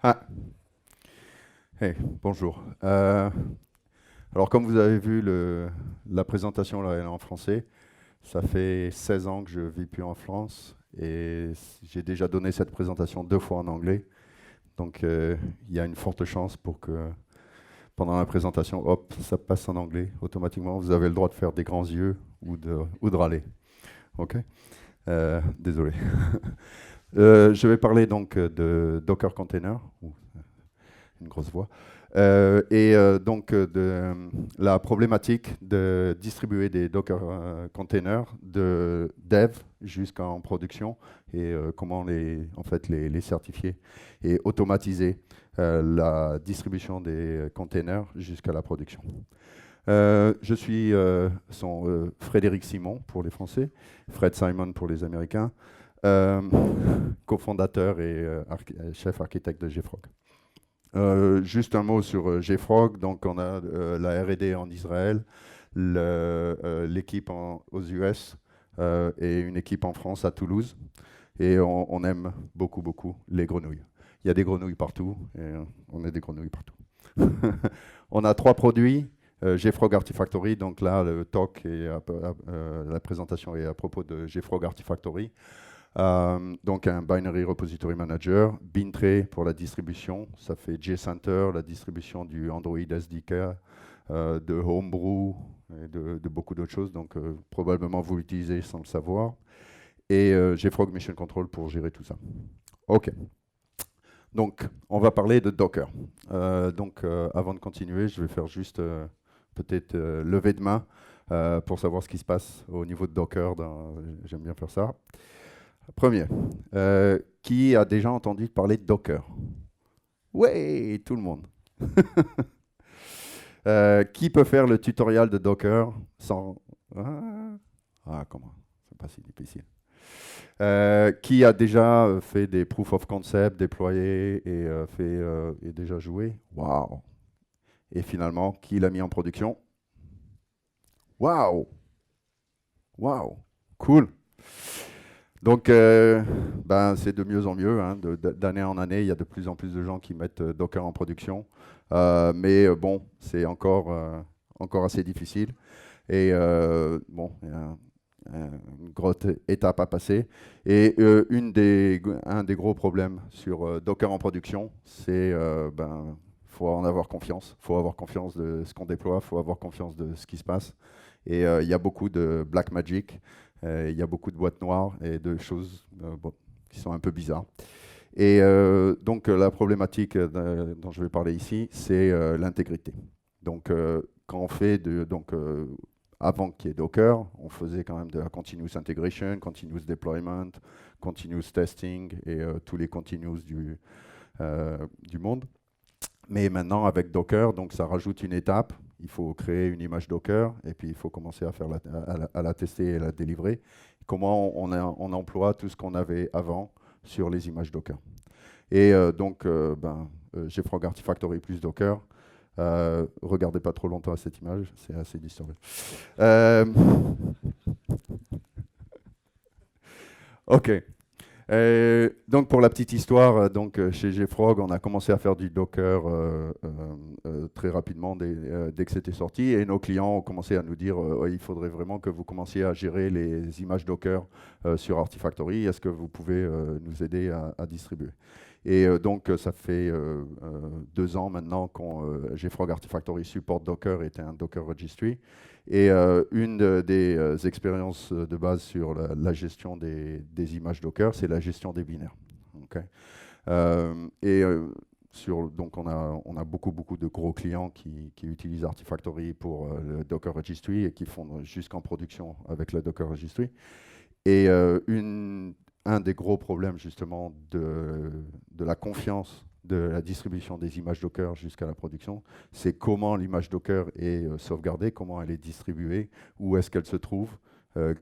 Ah, hey, bonjour. Alors, comme vous avez vu, la présentation là, elle est en français. Ça fait 16 ans que je vis plus en France et j'ai déjà donné cette présentation 2 fois en anglais. Donc, il y a une forte chance pour que pendant la présentation, hop, ça passe en anglais automatiquement. Vous avez le droit de faire des grands yeux ou de râler. OK? Désolé. Je vais parler donc de Docker Container, une grosse voix. De la problématique de distribuer des Docker containers de dev jusqu'en production et comment les certifier et automatiser la distribution des containers jusqu'à la production. Je suis Frédéric Simon pour les Français, Fred Simon pour les Américains, euh, cofondateur et chef architecte de JFrog. Juste un mot sur JFrog. Donc, on a la R&D en Israël, l'équipe aux US et une équipe en France à Toulouse. Et on aime beaucoup, beaucoup les grenouilles. Il y a des grenouilles partout et on a des grenouilles partout. On a 3 produits. JFrog Artifactory, donc là, le talk et la présentation est à propos de JFrog Artifactory. Donc un Binary Repository Manager, Bintray pour la distribution, ça fait JCenter, la distribution du Android SDK, de Homebrew et de beaucoup d'autres choses, donc probablement vous l'utilisez sans le savoir. Et JFrog Mission Control pour gérer tout ça. OK. Donc, on va parler de Docker. Avant de continuer, je vais faire juste peut-être lever de main pour savoir ce qui se passe au niveau de Docker. J'aime bien faire ça. Premier, qui a déjà entendu parler de Docker? Oui, tout le monde. Qui peut faire le tutoriel de Docker sans... comment? C'est pas si difficile. Qui a déjà fait des proof of concept, déployé et déjà joué? Waouh! Et finalement, qui l'a mis en production? Waouh! Waouh! Cool! Donc, c'est de mieux en mieux. Hein, d'année en année, il y a de plus en plus de gens qui mettent Docker en production. Bon, c'est encore assez difficile. Et bon, il y a une grosse étape à passer. Et un des gros problèmes sur Docker en production, c'est faut en avoir confiance. Il faut avoir confiance de ce qu'on déploie, il faut avoir confiance de ce qui se passe. Et il y a beaucoup de black magic, il y a beaucoup de boîtes noires et de choses qui sont un peu bizarres. Et la problématique dont je vais parler ici, c'est l'intégrité. Donc, quand on fait avant qu'il y ait Docker, on faisait quand même de la continuous integration, continuous deployment, continuous testing et tous les continuous du monde. Mais maintenant, avec Docker, donc ça rajoute une étape. Il faut créer une image Docker et puis il faut commencer à la tester et la délivrer. Comment on emploie tout ce qu'on avait avant sur les images Docker. Et JFrog Artifactory plus Docker. Regardez pas trop longtemps à cette image, c'est assez disturbant. OK. Donc pour la petite histoire, chez JFrog, on a commencé à faire du Docker très rapidement dès que c'était sorti, et nos clients ont commencé à nous dire il faudrait vraiment que vous commenciez à gérer les images Docker sur Artifactory. Est-ce que vous pouvez nous aider à distribuer? Et ça fait 2 ans maintenant qu'on JFrog Artifactory supporte Docker et est un Docker Registry. Et des expériences de base sur la gestion des images Docker, c'est la gestion des binaires. Okay. On a beaucoup de gros clients qui utilisent Artifactory pour le Docker Registry et qui font jusqu'en production avec le Docker Registry. Et un des gros problèmes justement de la confiance de la distribution des images Docker jusqu'à la production, c'est comment l'image Docker est sauvegardée, comment elle est distribuée, où est-ce qu'elle se trouve,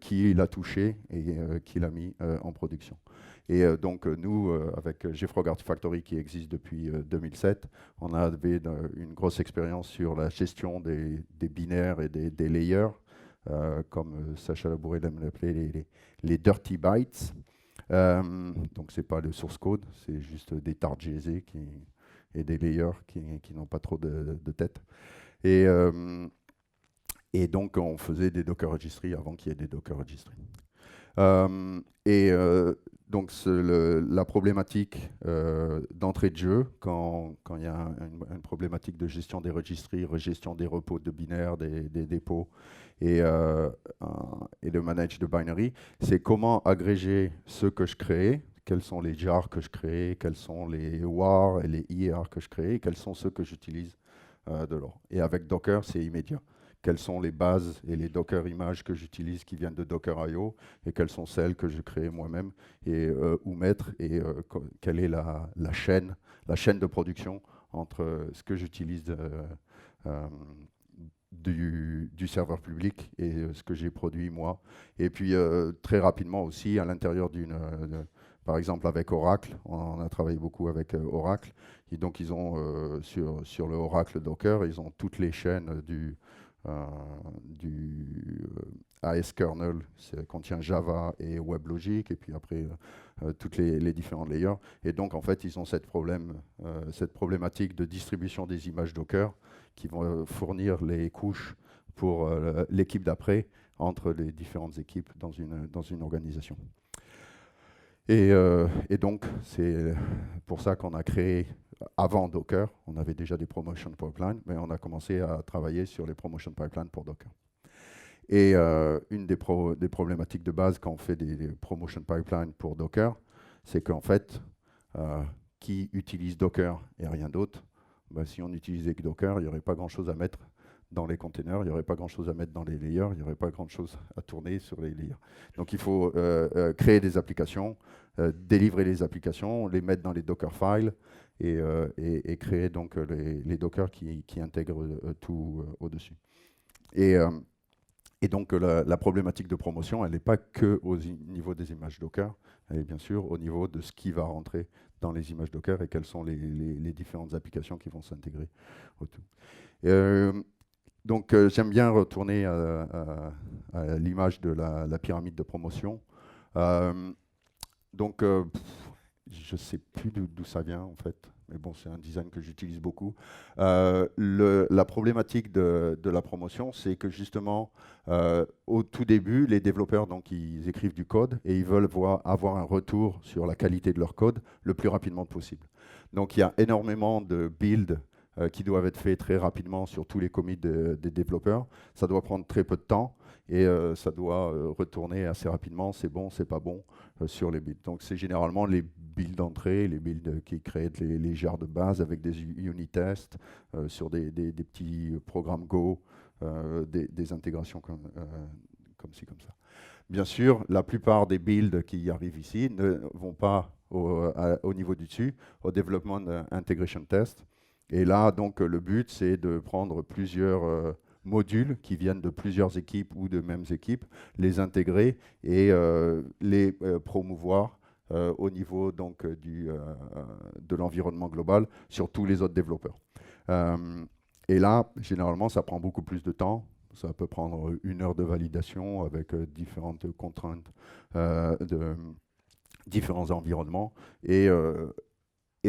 qui l'a touchée et qui l'a mis en production. Et nous, avec JFrog Artifactory qui existe depuis 2007, on avait une grosse expérience sur la gestion des binaires et des layers, comme Sacha Labouré aime l'appeler les dirty bytes. Donc, ce n'est pas le source code, c'est juste des tartes GZ et des layers qui n'ont pas trop de tête. Et donc, on faisait des Docker Registry avant qu'il y ait des Docker Registry. Et donc, la problématique d'entrée de jeu, quand il y a une problématique de gestion des registries, gestion des repos de binaires, des dépôts et de manage de binary, c'est comment agréger ce que je crée, quels sont les jars que je crée, quels sont les war et les IAR que je crée, et quels sont ceux que j'utilise de l'or. Et avec Docker, c'est immédiat. Quelles sont les bases et les Docker images que j'utilise qui viennent de Docker.io et quelles sont celles que je crée moi-même et où mettre et quelle est la chaîne de production entre ce que j'utilise du serveur public et ce que j'ai produit moi. Et puis très rapidement aussi à l'intérieur par exemple avec Oracle, on a travaillé beaucoup avec Oracle, et donc ils ont sur le Oracle Docker, ils ont toutes les chaînes du AS kernel, contient Java et WebLogic, et puis après toutes les différents layers. Et donc en fait, ils ont cette problématique de distribution des images Docker qui vont fournir les couches pour l'équipe d'après entre les différentes équipes dans une organisation. Et donc, c'est pour ça qu'on a créé, avant Docker, on avait déjà des promotion pipelines, mais on a commencé à travailler sur les promotion pipelines pour Docker. Et une des problématiques de base quand on fait des promotion pipelines pour Docker, c'est qu'en fait, qui utilise Docker et rien d'autre, bah, si on utilisait que Docker, il n'y aurait pas grand-chose à mettre dans les containers, il n'y aurait pas grand-chose à mettre dans les layers, il n'y aurait pas grand-chose à tourner sur les layers. Donc il faut créer des applications, délivrer les applications, les mettre dans les Docker files et créer donc les Docker qui intègrent tout au-dessus. Et donc la problématique de promotion, elle n'est pas que au niveau des images Docker, elle est bien sûr au niveau de ce qui va rentrer dans les images Docker et quelles sont les différentes applications qui vont s'intégrer au tout. Donc j'aime bien retourner à l'image de la pyramide de promotion. Donc je ne sais plus d'où ça vient en fait, mais bon, c'est un design que j'utilise beaucoup. La problématique de la promotion, c'est que justement, au tout début, les développeurs, donc, ils écrivent du code et ils veulent avoir un retour sur la qualité de leur code le plus rapidement possible. Donc il y a énormément de builds qui doivent être faits très rapidement sur tous les commits des développeurs. Ça doit prendre très peu de temps et ça doit retourner assez rapidement, c'est bon, c'est pas bon, sur les builds. Donc c'est généralement les builds d'entrée, les builds qui créent les jars de base avec des unit tests sur des petits programmes Go, des intégrations comme ci, comme ça. Bien sûr, la plupart des builds qui arrivent ici ne vont pas au niveau du dessus, au développement integration test. Et là, donc, le but, c'est de prendre plusieurs modules qui viennent de plusieurs équipes ou de mêmes équipes, les intégrer et les promouvoir au niveau donc, de l'environnement global sur tous les autres développeurs. Et là, généralement, ça prend beaucoup plus de temps. Ça peut prendre 1 heure de validation avec différentes contraintes de différents environnements. Et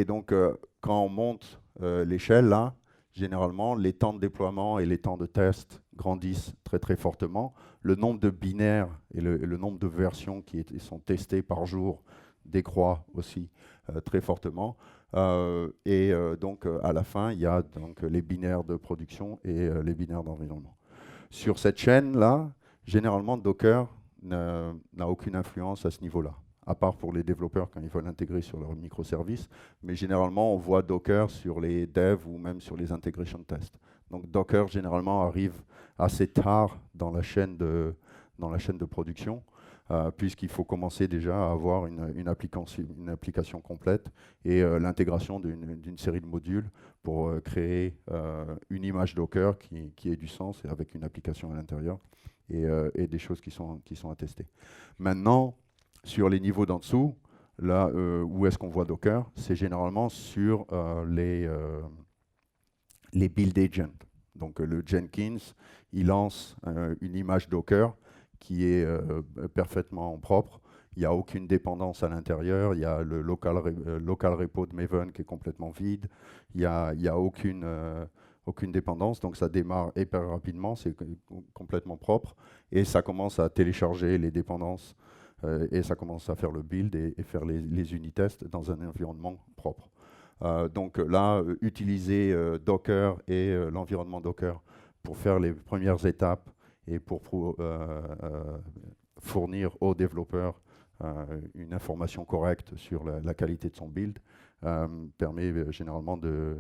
donc, quand on monte l'échelle, là, généralement, les temps de déploiement et les temps de test grandissent très très fortement. Le nombre de binaires et le nombre de versions qui sont testées par jour décroît aussi très fortement. Donc, à la fin, il y a donc, les binaires de production et les binaires d'environnement. Sur cette chaîne-là, généralement, Docker n'a aucune influence à ce niveau-là, à part pour les développeurs quand ils veulent l'intégrer sur leurs microservices. Mais généralement, on voit Docker sur les devs ou même sur les integration tests. Donc Docker, généralement, arrive assez tard dans la chaîne de production, puisqu'il faut commencer déjà à avoir une application complète et l'intégration d'une série de modules pour créer une image Docker qui ait du sens et avec une application à l'intérieur et des choses qui sont attestées. Maintenant, sur les niveaux d'en dessous, là où est-ce qu'on voit Docker, c'est généralement sur les build agents. Donc le Jenkins, il lance une image Docker qui est parfaitement propre Il n'y a aucune dépendance à l'intérieur. Il y a le local repo de Maven qui est complètement vide. Il y a aucune dépendance. Donc ça démarre hyper rapidement. C'est complètement propre. Et ça commence à télécharger les dépendances. Et ça commence à faire le build et faire les unit tests dans un environnement propre. Donc là, utiliser Docker et l'environnement Docker pour faire les premières étapes et pour fournir aux développeurs une information correcte sur la qualité de son build permet généralement de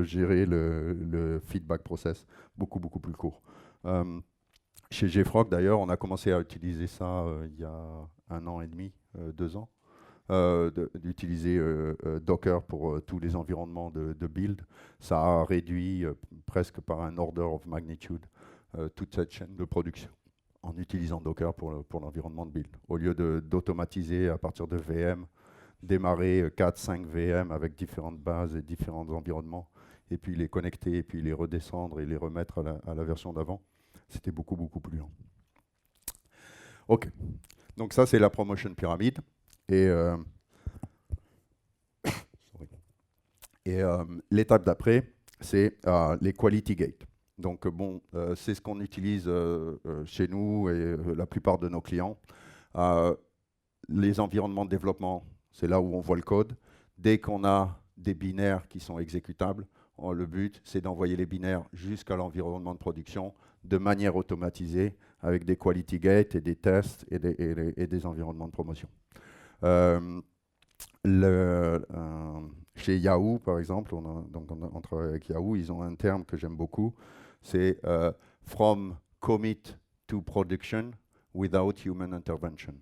gérer le feedback process beaucoup plus court. Chez JFrog, d'ailleurs, on a commencé à utiliser ça il y a 1 an et demi, 2 ans, d'utiliser Docker pour tous les environnements de build. Ça a réduit presque par un order of magnitude toute cette chaîne de production en utilisant Docker pour l'environnement de build. Au lieu d'automatiser à partir de VM, démarrer 4-5 VM avec différentes bases et différents environnements, et puis les connecter, et puis les redescendre et les remettre à la version d'avant, c'était beaucoup plus lent. OK. Donc ça, c'est la promotion pyramide. Et l'étape d'après, c'est les quality gates. Donc bon, c'est ce qu'on utilise chez nous et la plupart de nos clients. Les environnements de développement, c'est là où on voit le code. Dès qu'on a des binaires qui sont exécutables, le but, c'est d'envoyer les binaires jusqu'à l'environnement de production de manière automatisée avec des quality gates et des tests et des environnements de promotion. Chez Yahoo, par exemple, on travaille avec Yahoo, ils ont un terme que j'aime beaucoup, c'est from commit to production without human intervention.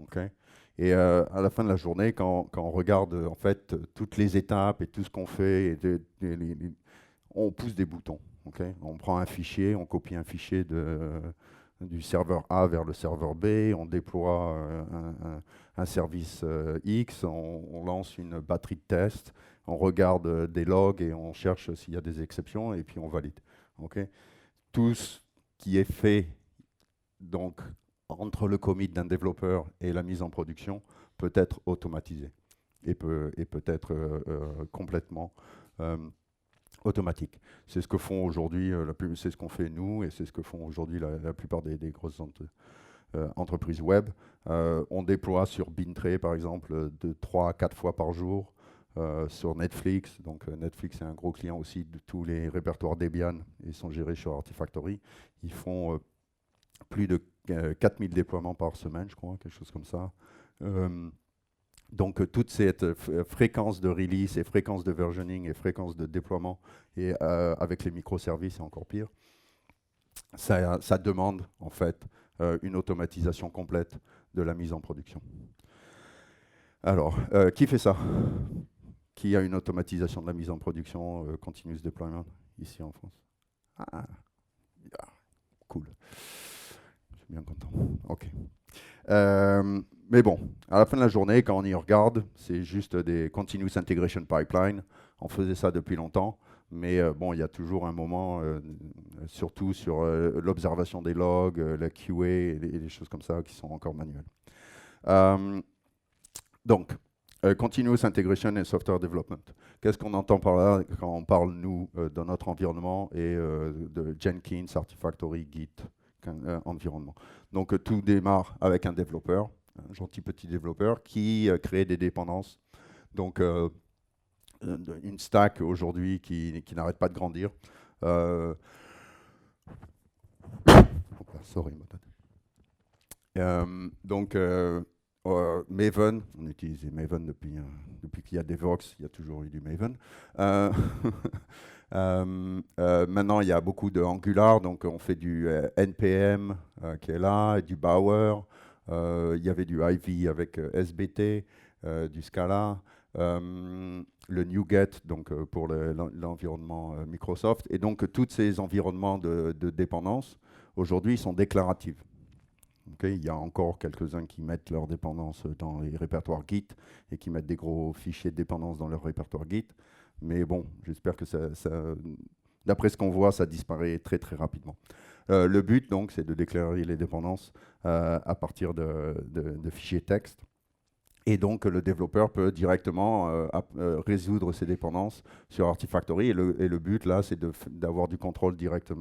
Okay. Et à la fin de la journée, quand on regarde en fait toutes les étapes et tout ce qu'on fait, on pousse des boutons. Okay. On prend un fichier, on copie un fichier du serveur A vers le serveur B, on déploie un service X, on lance une batterie de tests, on regarde des logs et on cherche s'il y a des exceptions et puis on valide. Okay. Tout ce qui est fait donc, entre le commit d'un développeur et la mise en production peut être automatisé et peut être complètement automatique. C'est ce que font aujourd'hui, c'est ce qu'on fait nous et c'est ce que font aujourd'hui la plupart des grosses entreprises web. On déploie sur Bintray par exemple de 3 à 4 fois par jour sur Netflix. Donc Netflix est un gros client aussi de tous les répertoires Debian. Ils sont gérés sur Artifactory. Ils font plus de 4000 déploiements par semaine, je crois, quelque chose comme ça. Donc toute cette fréquence de release et fréquence de versioning et fréquence de déploiement, et avec les microservices, c'est encore pire, ça demande en fait une automatisation complète de la mise en production. Alors, qui fait ça? Qui a une automatisation de la mise en production continuous deployment ici en France? Ah, yeah, cool. Je suis bien content. OK. Mais bon, à la fin de la journée, quand on y regarde, c'est juste des continuous integration pipeline. On faisait ça depuis longtemps, mais bon, il y a toujours un moment, surtout sur l'observation des logs, la QA et des choses comme ça qui sont encore manuelles. Donc, continuous integration et software development. Qu'est-ce qu'on entend par là quand on parle, nous, dans notre environnement et de Jenkins, Artifactory, Git environnement. Donc tout démarre avec un développeur, un gentil petit développeur qui crée des dépendances. Donc une stack aujourd'hui qui n'arrête pas de grandir. Sorry, donc Maven, on utilisait Maven depuis qu'il y a Devox, il y a toujours eu du Maven. Maintenant, il y a beaucoup de Angular, donc on fait du NPM qui est là, et du Bower. Il y avait du Ivy avec SBT, du Scala, le NuGet donc, pour l'environnement Microsoft. Et donc, tous ces environnements de dépendance, aujourd'hui, sont déclaratifs. Okay, il y a encore quelques-uns qui mettent leurs dépendances dans les répertoires Git et qui mettent des gros fichiers de dépendance dans leur répertoire Git. Mais bon, j'espère que d'après ce qu'on voit, ça disparaît très rapidement. Le but, donc, c'est de déclarer les dépendances à partir de fichiers texte. Et donc, le développeur peut directement résoudre ces dépendances sur Artifactory. Et le but, là, c'est d'avoir du contrôle direct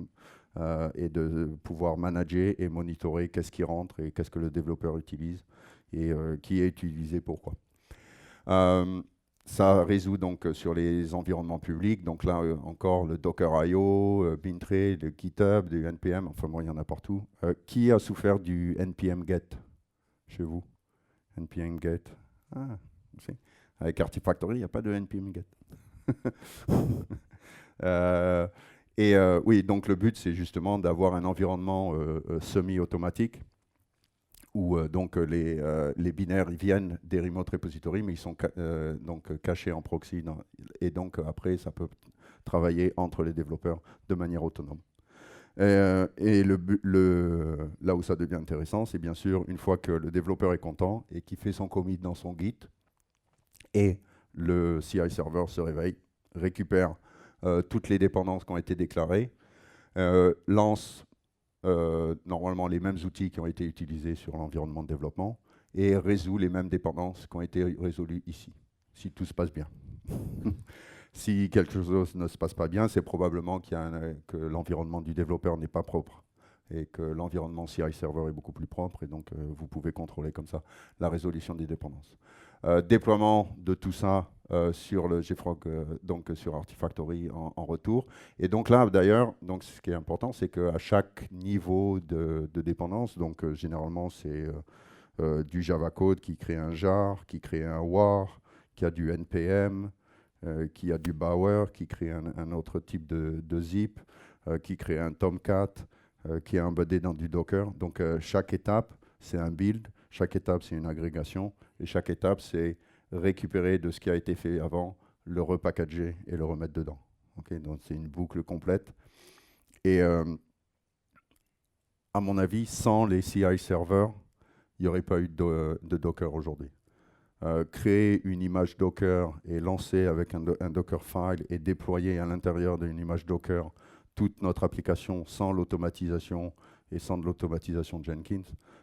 et de pouvoir manager et monitorer qu'est-ce qui rentre et qu'est-ce que le développeur utilise et qui est utilisé pourquoi. Ça résout donc sur les environnements publics. Donc là, encore le Docker.io, Bintray, le GitHub, du NPM. Enfin, bon, il y en a partout. Qui a souffert du NPM Get chez vous? NPM Get. Ah, avec Artifactory, il n'y a pas de NPM Get. Oui, donc le but, c'est justement d'avoir un environnement semi-automatique où donc les binaires ils viennent des remote repositories, mais ils sont donc cachés en proxy. Et donc après, ça peut travailler entre les développeurs de manière autonome. Et là où ça devient intéressant, c'est bien sûr une fois que le développeur est content et qu'il fait son commit dans son Git, et le CI server se réveille, récupère toutes les dépendances qui ont été déclarées, lance normalement les mêmes outils qui ont été utilisés sur l'environnement de développement et résout les mêmes dépendances qui ont été résolues ici, si tout se passe bien. Si quelque chose ne se passe pas bien, c'est probablement que l'environnement du développeur n'est pas propre et que l'environnement CI server est beaucoup plus propre et donc vous pouvez contrôler comme ça la résolution des dépendances. Déploiement de tout ça sur le JFrog, donc sur Artifactory en retour. Et donc là, d'ailleurs, donc ce qui est important, c'est qu'à chaque niveau de dépendance, donc généralement c'est du Java Code qui crée un jar, qui crée un war, qui a du NPM, qui a du Bower, qui crée un autre type de zip, qui crée un Tomcat, qui est embeddé dans du Docker. Donc chaque étape, c'est un build, chaque étape, c'est une agrégation, et chaque étape, c'est récupérer de ce qui a été fait avant, le repackager et le remettre dedans. Okay, donc c'est une boucle complète. Et à mon avis, sans les CI servers, il n'y aurait pas eu de Docker aujourd'hui. Créer une image Docker et lancer avec un Docker file et déployer à l'intérieur d'une image Docker toute notre application sans l'automatisation et sans de l'automatisation de Jenkins,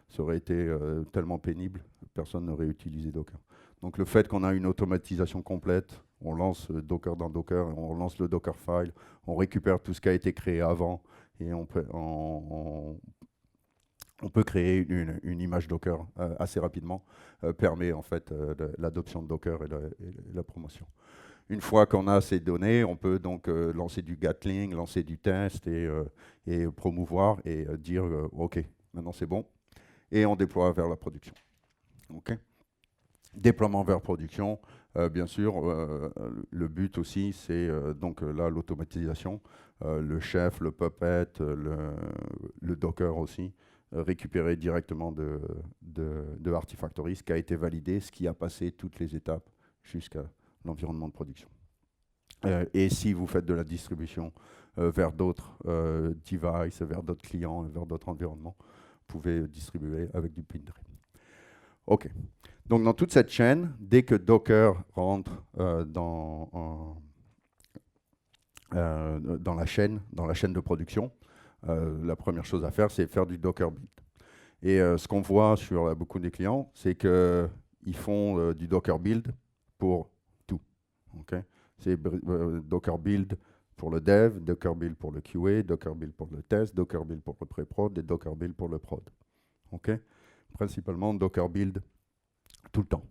ça aurait été tellement pénible, personne n'aurait utilisé Docker. Donc le fait qu'on a une automatisation complète, on lance Docker dans Docker, on lance le Docker file, on récupère tout ce qui a été créé avant et on peut créer une image Docker assez rapidement, permet en fait l'adoption de Docker et la promotion. Une fois qu'on a ces données, on peut donc lancer du Gatling, lancer du test et promouvoir et dire OK, maintenant c'est bon, et on déploie vers la production. OK. Déploiement vers production, bien sûr, le but aussi, c'est donc là l'automatisation, le chef, le Puppet, le Docker aussi, récupéré directement de Artifactory, ce qui a été validé, ce qui a passé toutes les étapes jusqu'à l'environnement de production. Et si vous faites de la distribution vers d'autres devices, vers d'autres clients, vers d'autres environnements, vous pouvez distribuer avec du Bintray. OK. Donc dans toute cette chaîne, dès que Docker rentre dans la chaîne de production, la première chose à faire, c'est faire du Docker build. Et ce qu'on voit sur beaucoup des clients, c'est qu'ils font du Docker build pour tout. Okay, c'est Docker build pour le dev, Docker build pour le QA, Docker build pour le test, Docker build pour le pré-prod et Docker build pour le prod. Okay, principalement Docker build tout le temps.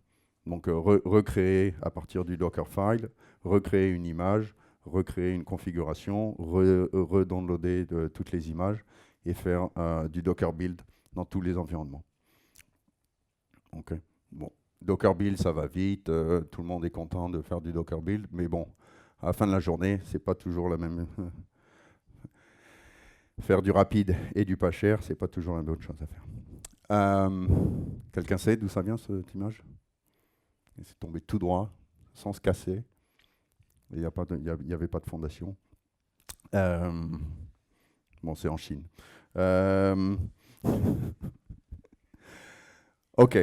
Donc recréer à partir du Dockerfile, recréer une image, recréer une configuration, redownloader toutes les images et faire du Docker build dans tous les environnements. Ok. Bon, Docker build, ça va vite, tout le monde est content de faire du Docker build, mais bon, à la fin de la journée, c'est pas toujours la même. Faire du rapide et du pas cher, c'est pas toujours la bonne chose à faire. Quelqu'un sait d'où ça vient cette image? C'est tombé tout droit, sans se casser. Il n'y avait pas de fondation. Bon, c'est en Chine. OK.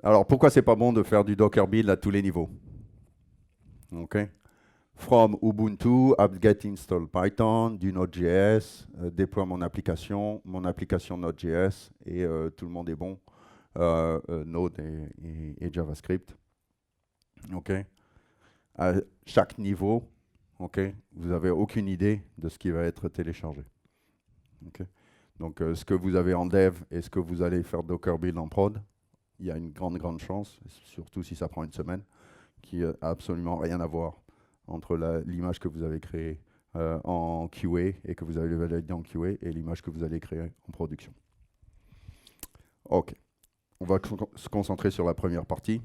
Alors, pourquoi c'est pas bon de faire du Docker build à tous les niveaux? OK. From Ubuntu, apt-get install Python, du Node.js, déploie mon application Node.js, et tout le monde est bon. Node et JavaScript. OK. À chaque niveau, OK, vous n'avez aucune idée de ce qui va être téléchargé. OK. Donc, ce que vous avez en dev et ce que vous allez faire Docker build en prod, il y a une grande chance, surtout si ça prend une semaine, qui n'a absolument rien à voir entre l'image que vous avez créée en QA et que vous avez validée en QA et l'image que vous allez créer en production. OK. On va se concentrer sur la première partie.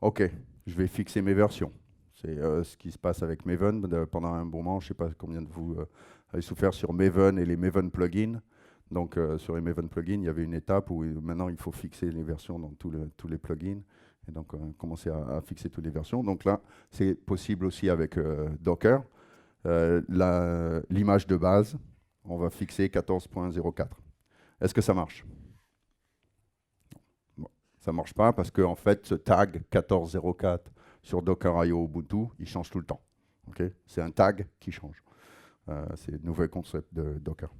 OK, je vais fixer mes versions. C'est ce qui se passe avec Maven pendant un bon moment. Je ne sais pas combien de vous avez souffert sur Maven et les Maven plugins. Donc, sur les Maven plugins, il y avait une étape où maintenant, il faut fixer les versions dans tous les plugins. Et donc, commencer à fixer toutes les versions. Donc là, c'est possible aussi avec Docker. L'image de base, on va fixer 14.04. Est-ce que ça marche? Bon, ça ne marche pas parce que, en fait, ce tag 14.04 sur Docker.io Ubuntu, il change tout le temps. Okay, c'est un tag qui change. C'est le nouveau concept de Docker.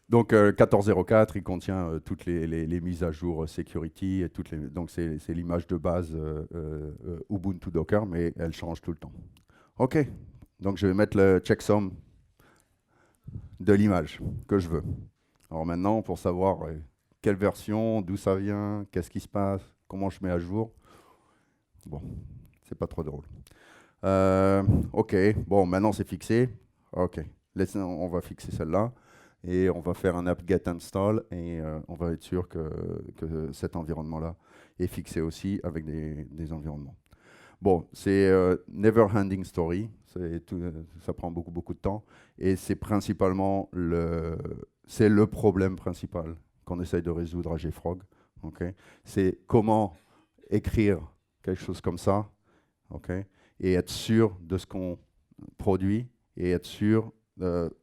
Donc 14.04, il contient toutes les mises à jour security et donc c'est l'image de base Ubuntu Docker, mais elle change tout le temps. OK, donc je vais mettre le checksum de l'image que je veux. Alors maintenant, pour savoir quelle version, d'où ça vient, qu'est-ce qui se passe, comment je mets à jour, bon, c'est pas trop drôle. OK, bon, maintenant c'est fixé. OK, on va fixer celle-là. Et on va faire un apt-get install et on va être sûr que cet environnement-là est fixé aussi avec des environnements. Bon, c'est never ending story, ça prend beaucoup de temps et c'est principalement le problème principal qu'on essaye de résoudre à JFrog. Okay, c'est comment écrire quelque chose comme ça, okay, et être sûr de ce qu'on produit et être sûr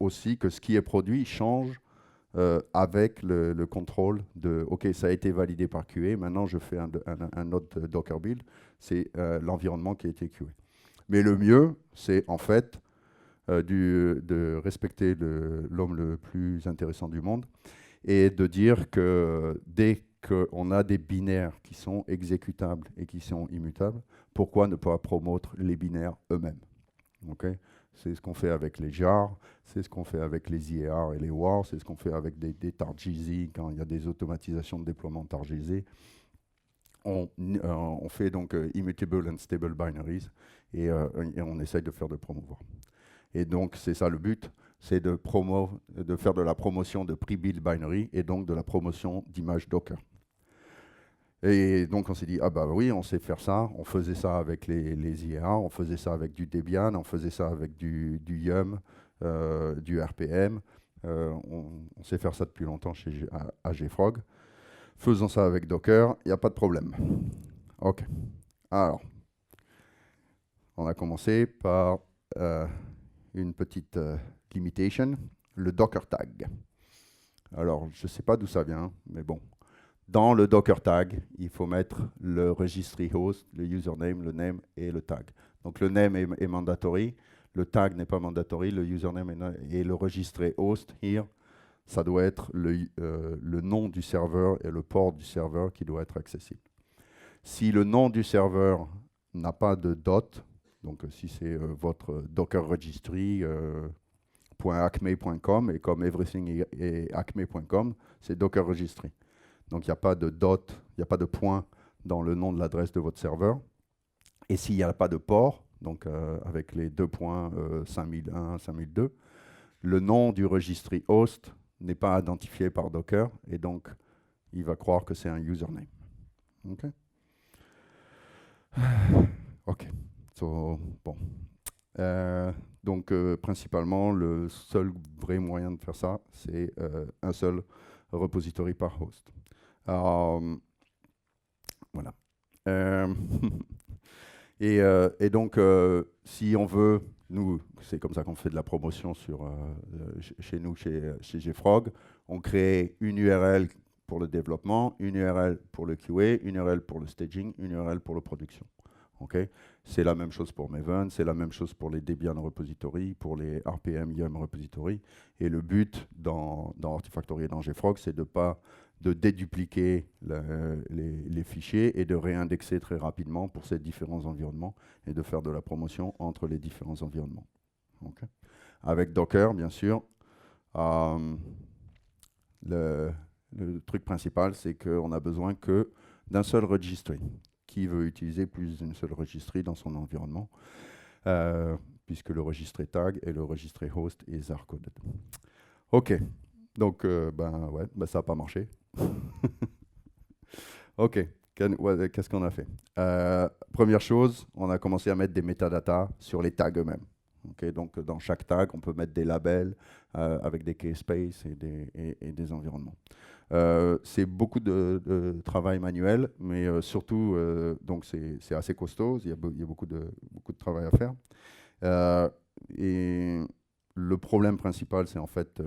aussi que ce qui est produit change avec le contrôle de OK, ça a été validé par QA, maintenant je fais un autre Docker build, c'est l'environnement qui a été QA. Mais le mieux, c'est en fait de respecter l'homme le plus intéressant du monde et de dire que dès qu'on a des binaires qui sont exécutables et qui sont immutables, pourquoi ne pas promouvoir les binaires eux-mêmes? Okay, c'est ce qu'on fait avec les jars, c'est ce qu'on fait avec les IAR et les WAR, c'est ce qu'on fait avec des TarGZ quand il y a des automatisations de déploiement TarGZ. On fait donc immutable and stable binaries et on essaye de faire de promouvoir. Et donc c'est ça le but, c'est de faire de la promotion de pre-build binary et donc de la promotion d'images Docker. Et donc on s'est dit, ah bah oui, on sait faire ça, on faisait ça avec les IAA, on faisait ça avec du Debian, on faisait ça avec du Yum, du RPM, on sait faire ça depuis longtemps à JFrog. Faisons ça avec Docker, il n'y a pas de problème. OK. Alors, on a commencé par une petite limitation, le Docker tag. Alors, je ne sais pas d'où ça vient, mais bon. Dans le Docker tag, il faut mettre le registry host, le username, le name et le tag. Donc le name est mandatory, le tag n'est pas mandatory, le username et le registry host, here, ça doit être le nom du serveur et le port du serveur qui doit être accessible. Si le nom du serveur n'a pas de dot, donc si c'est votre Docker registry, .acme.com, et comme everything est acme.com, c'est Docker registry. Donc, il n'y a pas de dot, il n'y a pas de point dans le nom de l'adresse de votre serveur. Et s'il n'y a pas de port, donc avec les deux points 5001, 5002, le nom du registry host n'est pas identifié par Docker, et donc, il va croire que c'est un username. OK. OK. So, bon. Donc, principalement, le seul vrai moyen de faire ça, c'est un seul repository par host. Voilà. Et donc, si on veut, nous, c'est comme ça qu'on fait de la promotion chez nous, chez JFrog, on crée une URL pour le développement, une URL pour le QA, une URL pour le staging, une URL pour la production. Okay, c'est la même chose pour Maven, c'est la même chose pour les Debian repository, pour les RPM Yum repository. Et le but dans Artifactory et dans JFrog, c'est de dédupliquer les fichiers et de réindexer très rapidement pour ces différents environnements et de faire de la promotion entre les différents environnements. Okay. Avec Docker, bien sûr, le truc principal, c'est qu'on a besoin que d'un seul registry. Qui veut utiliser plus d'une seule registry dans son environnement, puisque le registry tag et le registry host est hard-coded. OK, donc ça n'a pas marché. OK, qu'est-ce qu'on a fait? Première chose, on a commencé à mettre des métadatas sur les tags eux-mêmes. Okay, donc dans chaque tag, on peut mettre des labels avec des keyspace et des environnements. C'est beaucoup de travail manuel, mais surtout, donc c'est assez costaud, il y a beaucoup de travail à faire. Et le problème principal, c'est en fait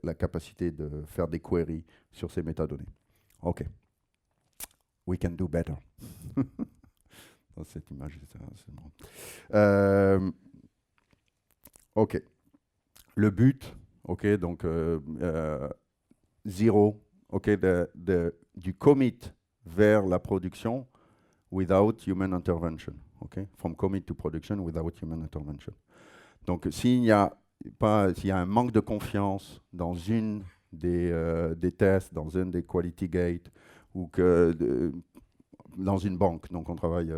la capacité de faire des queries sur ces métadonnées. OK. We can do better. Dans cette image, c'est bon. OK. Le but, OK, donc zéro, OK, du commit vers la production without human intervention. OK, from commit to production without human intervention. Donc, s'il y a un manque de confiance dans une des tests, dans une des quality gates, ou dans une banque, donc on travaille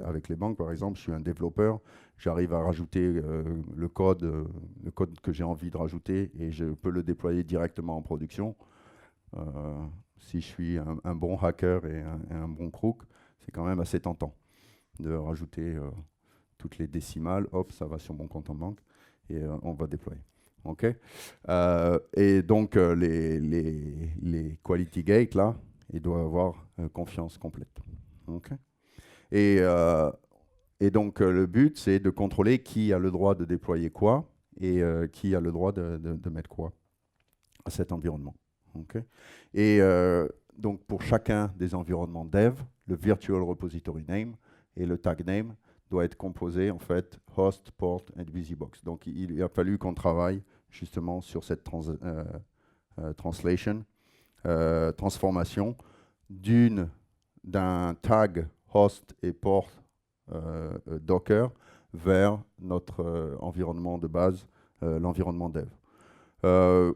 avec les banques, par exemple, je suis un développeur, j'arrive à rajouter le code que j'ai envie de rajouter et je peux le déployer directement en production. Si je suis un bon hacker et un bon crook, c'est quand même assez tentant de rajouter toutes les décimales, hop, ça va sur mon compte en banque et on va déployer. Okay. Et donc les quality gates là, ils doivent avoir confiance complète. Okay. Et donc le but, c'est de contrôler qui a le droit de déployer quoi et qui a le droit de mettre quoi à cet environnement. Okay. Et donc pour chacun des environnements dev, le virtual repository name et le tag name doit être composé en fait host, port et busybox. Donc il a fallu qu'on travaille justement sur cette transformation d'un tag host et port Docker vers notre environnement de base, l'environnement dev.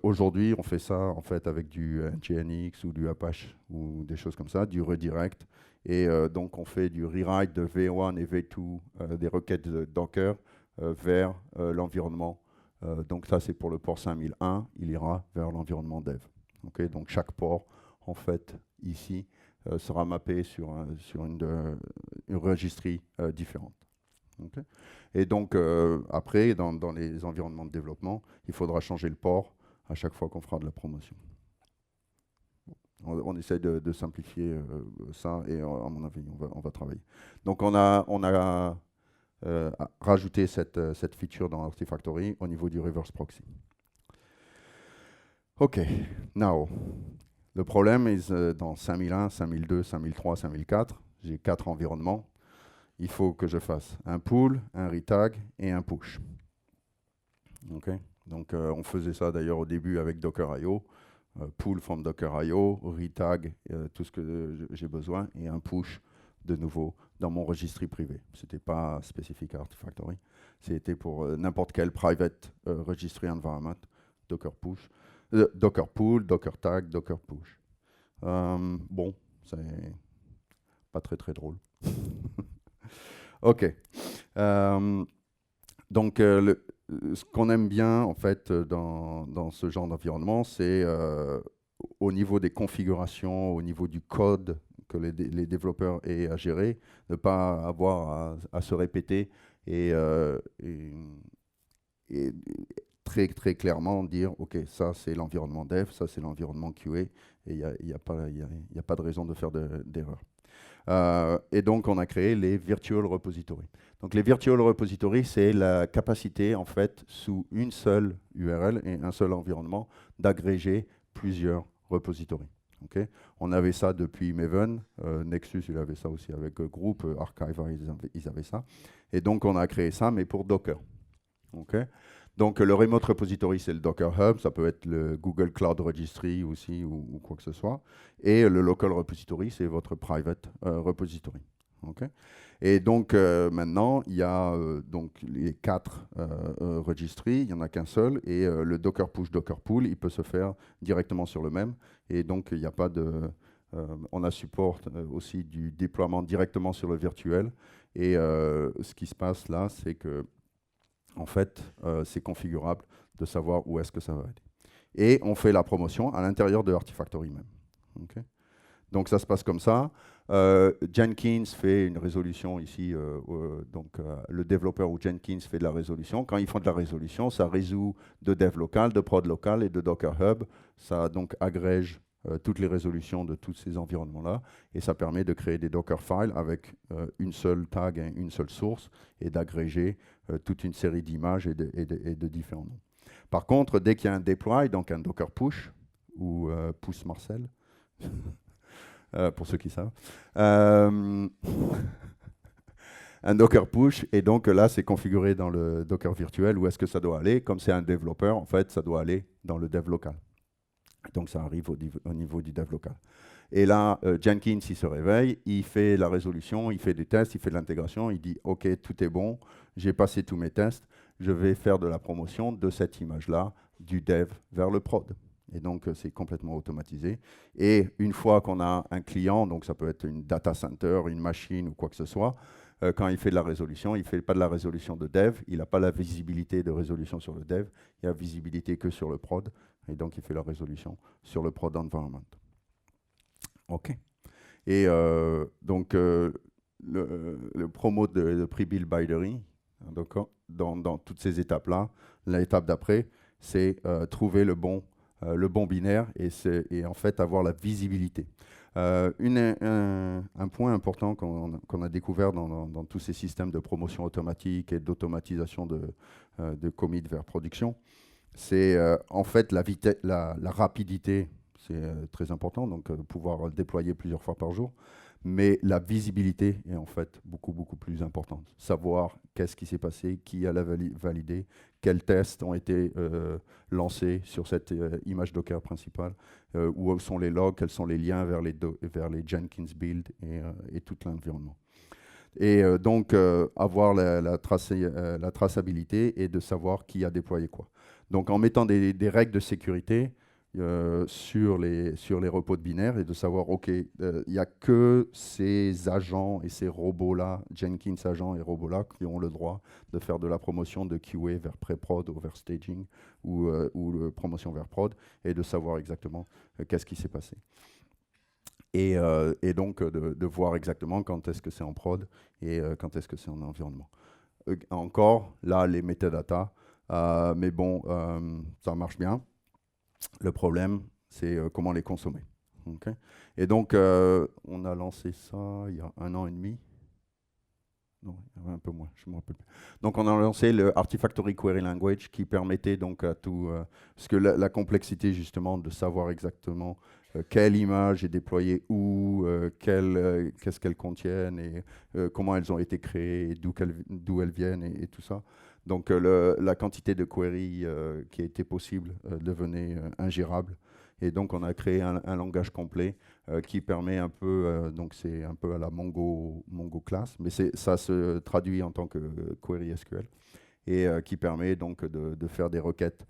Aujourd'hui, on fait ça en fait avec du Nginx ou du Apache ou des choses comme ça, du redirect. Et donc, on fait du rewrite de V1 et V2 des requêtes de Docker vers l'environnement. Donc, ça, c'est pour le port 5001. Il ira vers l'environnement dev. Okay, donc, chaque port, en fait, ici, sera mappé sur une registry différente. Okay. Et donc, après, dans les environnements de développement, il faudra changer le port à chaque fois qu'on fera de la promotion. On essaie de simplifier ça et à mon avis, on va travailler. Donc, on a rajouté cette feature dans Artifactory au niveau du reverse proxy. OK, now, le problème est dans 5001, 5002, 5003, 5004, j'ai 4 environnements. Il faut que je fasse un pull, un retag et un push. Okay. Donc, on faisait ça d'ailleurs au début avec Docker.io. Pull from Docker.io, retag tout ce que j'ai besoin et un push de nouveau dans mon registry privé. Ce n'était pas spécifique à Artifactory. C'était pour n'importe quel private registry environment, Docker push, Docker pull, Docker tag, Docker push. Bon, c'est pas très très drôle. OK. Donc, ce qu'on aime bien, en fait, dans ce genre d'environnement, c'est au niveau des configurations, au niveau du code que les développeurs aient à gérer, ne pas avoir à se répéter et très, très clairement dire, OK, ça, c'est l'environnement dev, ça, c'est l'environnement QA, et il n'y a pas de raison de faire d'erreur. Et donc, on a créé les virtual repositories. Donc, les virtual repositories, c'est la capacité, en fait, sous une seule URL et un seul environnement, d'agréger plusieurs repositories. ok. On avait ça depuis Maven, Nexus il avait ça aussi avec Group, Archive ils avaient ça. Et donc on a créé ça, mais pour Docker. ok. Donc le Remote Repository, c'est le Docker Hub, ça peut être le Google Cloud Registry aussi, ou quoi que ce soit. Et le Local Repository, c'est votre Private Repository. ok. Et donc maintenant, il y a donc les 4 registries, il n'y en a qu'un seul, et le Docker Push, Docker Pull, il peut se faire directement sur le même. Et donc il n'y a pas de... on a support aussi du déploiement directement sur le virtuel. Et ce qui se passe là, c'est que en fait, c'est configurable de savoir où est-ce que ça va aller. Et on fait la promotion à l'intérieur de Artifactory même. ok. Donc ça se passe comme ça. Jenkins fait une résolution ici. Donc le développeur ou Jenkins fait de la résolution. Quand ils font de la résolution, ça résout de dev local, de prod local et de Docker Hub. Ça donc agrège toutes les résolutions de tous ces environnements-là. Et ça permet de créer des Docker files avec une seule tag et une seule source et d'agréger toute une série d'images et de différents noms. Par contre, dès qu'il y a un deploy, donc un Docker push ou push Marcel, pour ceux qui savent. Un Docker push, et donc là, c'est configuré dans le Docker virtuel où est-ce que ça doit aller. Comme c'est un développeur, en fait, ça doit aller dans le dev local. Donc ça arrive au niveau du dev local. Et là, Jenkins, il se réveille, il fait la résolution, il fait des tests, il fait de l'intégration, il dit « Ok, tout est bon, j'ai passé tous mes tests, je vais faire de la promotion de cette image-là, du dev vers le prod ». Et donc, c'est complètement automatisé. Et une fois qu'on a un client, donc ça peut être une data center, une machine ou quoi que ce soit, quand il fait de la résolution, il ne fait pas de la résolution de dev, il n'a pas la visibilité de résolution sur le dev, il a visibilité que sur le prod, et donc il fait la résolution sur le prod environment. OK. Et donc, le promo de pre-build binary, dans toutes ces étapes-là, l'étape d'après, c'est trouver le bon binaire et en fait avoir la visibilité. Un point important qu'on a découvert dans tous ces systèmes de promotion automatique et d'automatisation de commit vers production, c'est en fait la rapidité, c'est très important, donc pouvoir déployer plusieurs fois par jour. Mais la visibilité est en fait beaucoup, beaucoup plus importante. Savoir qu'est-ce qui s'est passé, qui a validé, quels tests ont été lancés sur cette image Docker principale, où sont les logs, quels sont les liens vers les Jenkins build et tout l'environnement. Et donc, avoir la traçabilité et de savoir qui a déployé quoi. Donc, en mettant des règles de sécurité sur les repos de binaire et de savoir, OK, il n'y a que ces agents et ces robots-là, Jenkins agents et robots-là, qui ont le droit de faire de la promotion de QA vers pré-prod ou vers staging ou promotion vers prod, et de savoir exactement qu'est-ce qui s'est passé. Et donc de voir exactement quand est-ce que c'est en prod et quand est-ce que c'est en environnement. Encore, là, les métadatas, mais bon, ça marche bien. Le problème, c'est comment les consommer. Okay. Et donc, on a lancé ça il y a 1 an et demi. Non, un peu moins, je me rappelle plus. Donc, on a lancé le Artifactory Query Language qui permettait donc à tout... parce que la complexité, justement, de savoir exactement quelle image est déployée où, qu'est-ce qu'elles contiennent et comment elles ont été créées, d'où elles viennent et tout ça. Donc, la quantité de queries qui était possible devenait ingérable. Et donc, on a créé un langage complet qui permet un peu, donc c'est un peu à la Mongo class, mais ça se traduit en tant que query SQL, et qui permet donc de faire des requêtes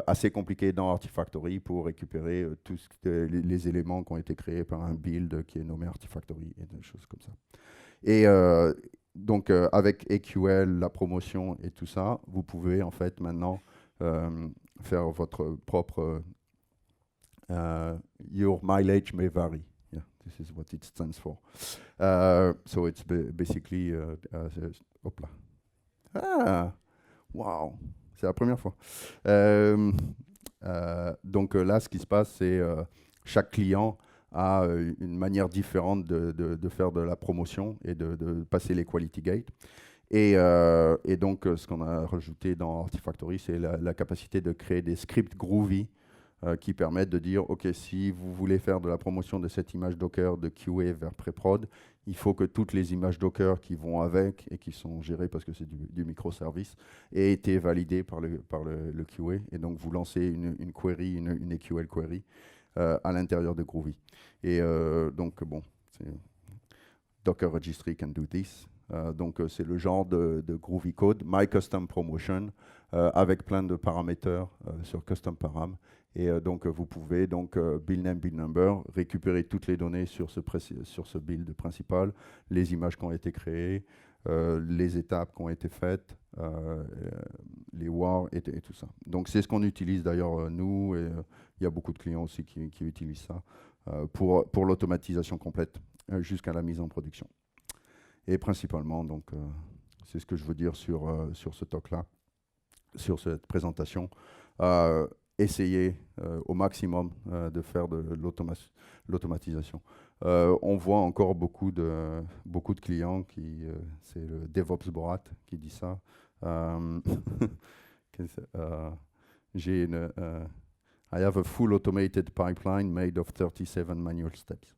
assez compliquées dans Artifactory pour récupérer tous les éléments qui ont été créés par un build qui est nommé Artifactory et des choses comme ça. Et donc, avec EQL, la promotion et tout ça, vous pouvez en fait maintenant faire votre propre... your mileage may vary. Yeah, this is what it stands for. So it's basically... hop là. Ah, wow, c'est la première fois. Donc là, ce qui se passe, c'est chaque client a une manière différente de faire de la promotion et de passer les quality gates. Et donc, ce qu'on a rajouté dans Artifactory, c'est la capacité de créer des scripts Groovy qui permettent de dire, OK, si vous voulez faire de la promotion de cette image Docker de QA vers pré-prod, il faut que toutes les images Docker qui vont avec et qui sont gérées parce que c'est du microservice aient été validées par le QA. Et donc, vous lancez une query, une EQL query à l'intérieur de Groovy. Et donc, bon, Docker Registry can do this. Donc, c'est le genre de Groovy Code, My Custom Promotion, avec plein de paramètres sur Custom Param. Et donc, vous pouvez, donc, build name, build number, récupérer toutes les données sur ce build principal, les images qui ont été créées, les étapes qui ont été faites, les WAR et tout ça. Donc, c'est ce qu'on utilise d'ailleurs, nous, et il y a beaucoup de clients aussi qui utilisent ça pour l'automatisation complète jusqu'à la mise en production. Et principalement, donc, c'est ce que je veux dire sur ce talk-là, sur cette présentation. Essayer au maximum de faire de l'automatisation. On voit encore beaucoup de clients qui, c'est le DevOps Borat qui dit ça. J'ai I have a full automated pipeline made of 37 manual steps.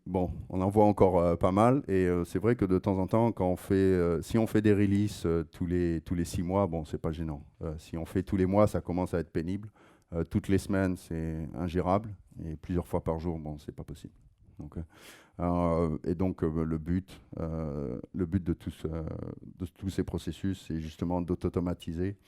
Bon, on en voit encore pas mal et c'est vrai que de temps en temps, quand on fait, si on fait des releases tous les 6 mois, bon, c'est pas gênant. Si on fait tous les mois, ça commence à être pénible. Toutes les semaines, c'est ingérable et plusieurs fois par jour, bon, c'est pas possible. Donc, et donc le but de tous ces processus, c'est justement d'automatiser.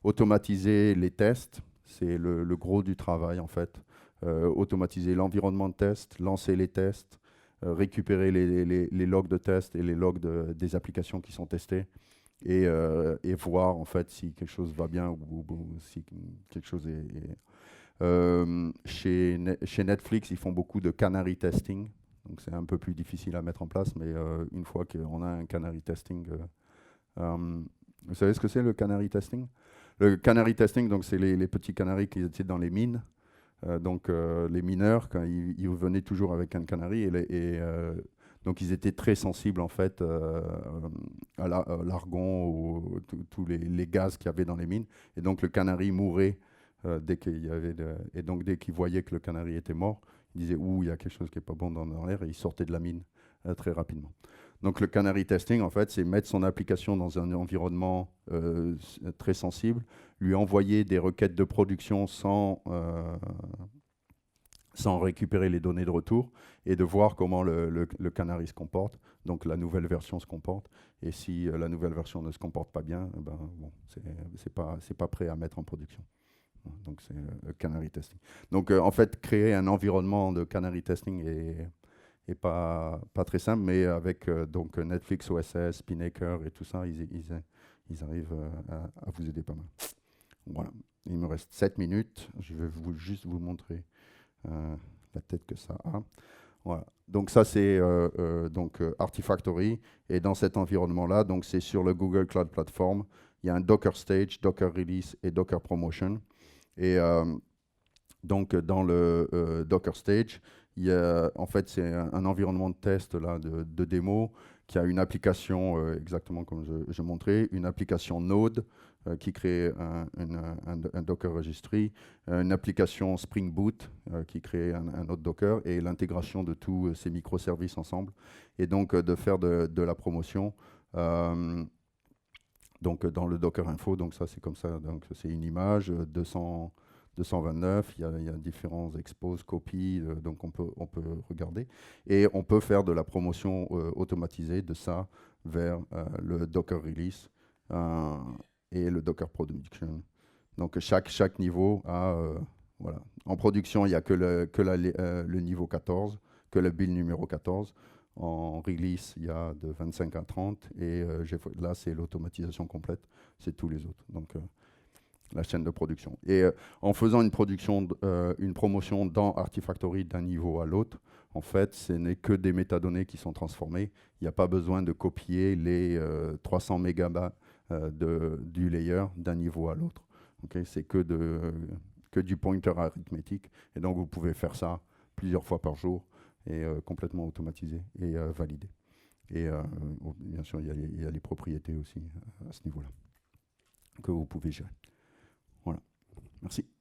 Automatiser les tests, c'est le gros du travail en fait. Automatiser l'environnement de test, lancer les tests, récupérer les logs de test et les logs des applications qui sont testées et voir en fait si quelque chose va bien ou si quelque chose est chez Netflix, ils font beaucoup de canary testing, donc c'est un peu plus difficile à mettre en place, mais une fois qu'on a un canary testing, vous savez ce que c'est le canary testing? Le canary testing, donc c'est les petits canaris qui étaient dans les mines. Donc les mineurs, quand ils venaient toujours avec un canari, donc ils étaient très sensibles en fait à l'argon ou tous les gaz qu'il y avait dans les mines. Et donc le canari mourait dès qu'il y avait et donc dès qu'ils voyaient que le canari était mort, ils disaient ouh, il y a quelque chose qui n'est pas bon dans l'air et ils sortaient de la mine très rapidement. Donc le canary testing, en fait, c'est mettre son application dans un environnement très sensible, lui envoyer des requêtes de production sans récupérer les données de retour et de voir comment le canary se comporte, donc la nouvelle version se comporte. Et si la nouvelle version ne se comporte pas bien, ben, bon, c'est pas prêt à mettre en production. Donc c'est le canary testing. Donc en fait, créer un environnement de canary testing est pas très simple, mais avec donc Netflix OSS, Spinnaker et tout ça, ils arrivent à vous aider pas mal. Voilà, il me reste 7 minutes. Je vais juste vous montrer la tête que ça a. Voilà. Donc ça c'est donc Artifactory, et dans cet environnement-là, donc c'est sur le Google Cloud Platform. Il y a un Docker Stage, Docker Release et Docker Promotion. Et donc dans le Docker Stage, il y a, en fait, c'est un environnement de test là, de démo qui a une application, exactement comme je montrais, une application Node qui crée un Docker Registry, une application Spring Boot qui crée un autre Docker, et l'intégration de tous ces microservices ensemble. Et donc de faire de la promotion. Donc dans le Docker Info, donc ça c'est comme ça, donc c'est une image 229, il y a différents expos, copies, donc on peut regarder. Et on peut faire de la promotion automatisée de ça vers le Docker Release et le Docker Production. Donc chaque niveau a, voilà. En production, il n'y a que le niveau 14, que le build numéro 14. En release, il y a de 25 à 30. Et là, c'est l'automatisation complète. C'est tous les autres. Donc, la chaîne de production. Et en faisant une promotion dans Artifactory d'un niveau à l'autre, en fait, ce n'est que des métadonnées qui sont transformées. Il n'y a pas besoin de copier les 300 mégabytes du layer d'un niveau à l'autre. Okay, c'est que du pointer arithmétique. Et donc, vous pouvez faire ça plusieurs fois par jour et complètement automatisé et validé. Et bien sûr, il y a les propriétés aussi à ce niveau-là que vous pouvez gérer. Voilà. Merci.